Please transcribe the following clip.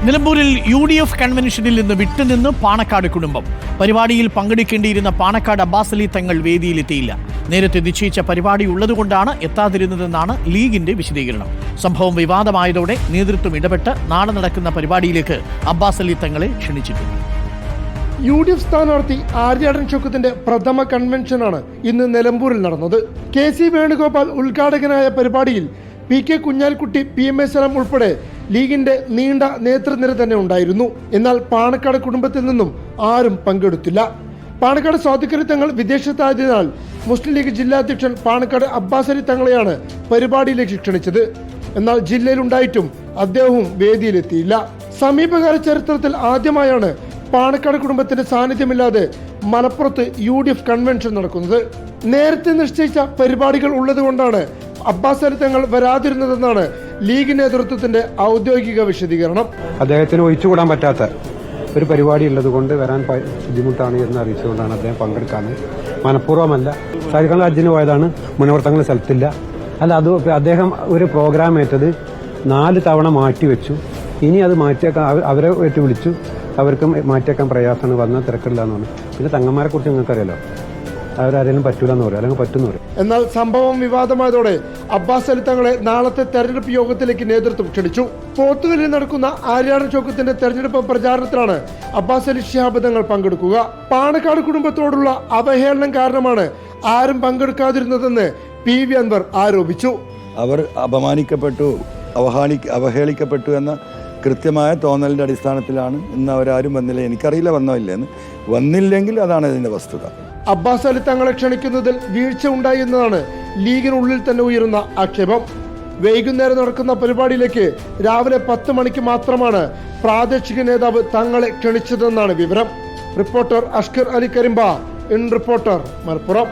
നിലമ്പൂരിൽ UDF കൺവെൻഷനിൽ നിന്ന് വിട്ടുനിന്ന് പാണക്കാട് കുടുംബം. പരിപാടിയിൽ പങ്കെടുക്കേണ്ടിയിരുന്ന പാണക്കാട് അബ്ബാസ് അലി തങ്ങൾ വേദിയിലെത്തിയില്ല. നേരത്തെ നിശ്ചയിച്ച പരിപാടി ഉള്ളതുകൊണ്ടാണ് എത്താതിരുന്നതെന്നാണ് ലീഗിന്റെ വിശദീകരണം. സംഭവം വിവാദമായതോടെ നേതൃത്വം ഇടപെട്ട് നാളെ നടക്കുന്ന പരിപാടിയിലേക്ക് അബ്ബാസ് അലി തങ്ങളെ ക്ഷണിച്ചിട്ടുണ്ട്. UDF സ്ഥാനാർത്ഥി ആര്യാടൻ ഷൗക്കത്തിന്റെ പ്രഥമ കൺവെൻഷനാണ് ഇന്ന് നിലമ്പൂരിൽ നടന്നത്. KC വേണുഗോപാൽ ഉദ്ഘാടകനായ പരിപാടിയിൽ PK കുഞ്ഞാലിക്കുട്ടി, PMA സലാം ഉൾപ്പെടെ ലീഗിന്റെ നീണ്ട നേതൃനിര തന്നെ ഉണ്ടായിരുന്നു. എന്നാൽ പാണക്കാട് കുടുംബത്തിൽ നിന്നും ആരും പങ്കെടുത്തില്ല. പാണക്കാട് സ്വാദിഖ് അലി തങ്ങൾ വിദേശത്തായതിനാൽ മുസ്ലിം ലീഗ് ജില്ലാ അധ്യക്ഷൻ പാണക്കാട് അബ്ബാസ് അലി തങ്ങളെയാണ് പരിപാടിയിലേക്ക് ക്ഷണിച്ചത്. എന്നാൽ ജില്ലയിലുണ്ടായിട്ടും അദ്ദേഹവും വേദിയിലെത്തിയില്ല. സമീപകാല ചരിത്രത്തിൽ ആദ്യമായാണ് പാണക്കാട് കുടുംബത്തിന്റെ സാന്നിധ്യമില്ലാതെ മലപ്പുറത്ത് UDF കൺവെൻഷൻ നടക്കുന്നത്. നേരത്തെ നിശ്ചയിച്ച പരിപാടികൾ ഉള്ളതുകൊണ്ടാണ് അബ്ബാസ് അലി തങ്ങൾ വരാതിരുന്നതെന്നാണ് ലീഗ് നേതൃത്വത്തിന്റെ ഔദ്യോഗിക വിശദീകരണം. അദ്ദേഹത്തിന് ഒഴിച്ചുകൂടാൻ പറ്റാത്ത ഒരു പരിപാടി ഉള്ളത് കൊണ്ട് വരാൻ ബുദ്ധിമുട്ടാണ് എന്ന് അറിയിച്ചുകൊണ്ടാണ് അദ്ദേഹം പങ്കെടുക്കാറ്. മനഃപൂർവ്വമല്ല. സാദിഖ് ഹജ്ജിന് പോയതാണ്, മുനവർത്തങ്ങൾ സ്ഥലത്തില്ല. അല്ല, അത് അദ്ദേഹം ഒരു പ്രോഗ്രാം ഏറ്റത് 4 തവണ മാറ്റിവെച്ചു. ഇനി അത് മാറ്റിയേക്കാൻ അവരെ വിളിച്ചു. അവർക്ക് മാറ്റിയേക്കാൻ പ്രയാസമാണ്, വന്ന തിരക്കില്ലാന്ന് പറഞ്ഞു. പിന്നെ തങ്ങന്മാരെ കുറിച്ച് നിങ്ങൾക്കറിയാലോ, അവരാരെങ്കിലും പറ്റൂലെന്ന് പറയും, അല്ലെങ്കിൽ പറ്റുമെന്ന് പറയും. എന്നാൽ സംഭവം വിവാദമായതോടെ അബ്ബാസ് അലി തങ്ങളെ നാളത്തെ തെരഞ്ഞെടുപ്പ് യോഗത്തിലേക്ക് നേതൃത്വം ക്ഷണിച്ചു. പോത്തുകലിൽ നടക്കുന്ന ആര്യാടൻ ഷൗക്കത്തിന്റെ തെരഞ്ഞെടുപ്പ് പ്രചാരണത്തിലാണ് അബ്ബാസ് അലി ശിഹാബ് തങ്ങൾ പങ്കെടുക്കുക. പാണക്കാട് കുടുംബത്തോടുള്ള അവഹേളനം കാരണമാണ് ആരും പങ്കെടുക്കാതിരുന്നതെന്ന് PV അൻവർ ആരോപിച്ചു. അവർ അപമാനിക്കപ്പെട്ടു, അവഹേളിക്കപ്പെട്ടു എന്ന കൃത്യമായ തോന്നലിന്റെ അടിസ്ഥാനത്തിലാണ് ഇന്ന് അവരാരും വന്നില്ല. എനിക്കറിയില്ല വന്നില്ലെന്ന്. വന്നില്ലെങ്കിൽ അതാണ് ഇതിന്റെ വസ്തുത. അബ്ബാസ് അലി തങ്ങളെ ക്ഷണിക്കുന്നതിൽ വീഴ്ച ഉണ്ടായി എന്നതാണ് ലീഗിനുള്ളിൽ തന്നെ ഉയരുന്ന ആക്ഷേപം. വൈകുന്നേരം നടക്കുന്ന പരിപാടിയിലേക്ക് രാവിലെ 10 മണിക്ക് മാത്രമാണ് പ്രാദേശിക നേതാവ് തങ്ങളെ ക്ഷണിച്ചതെന്നാണ് വിവരം. Reporter Ashkar Ali Karimba, in reporter, Malappuram.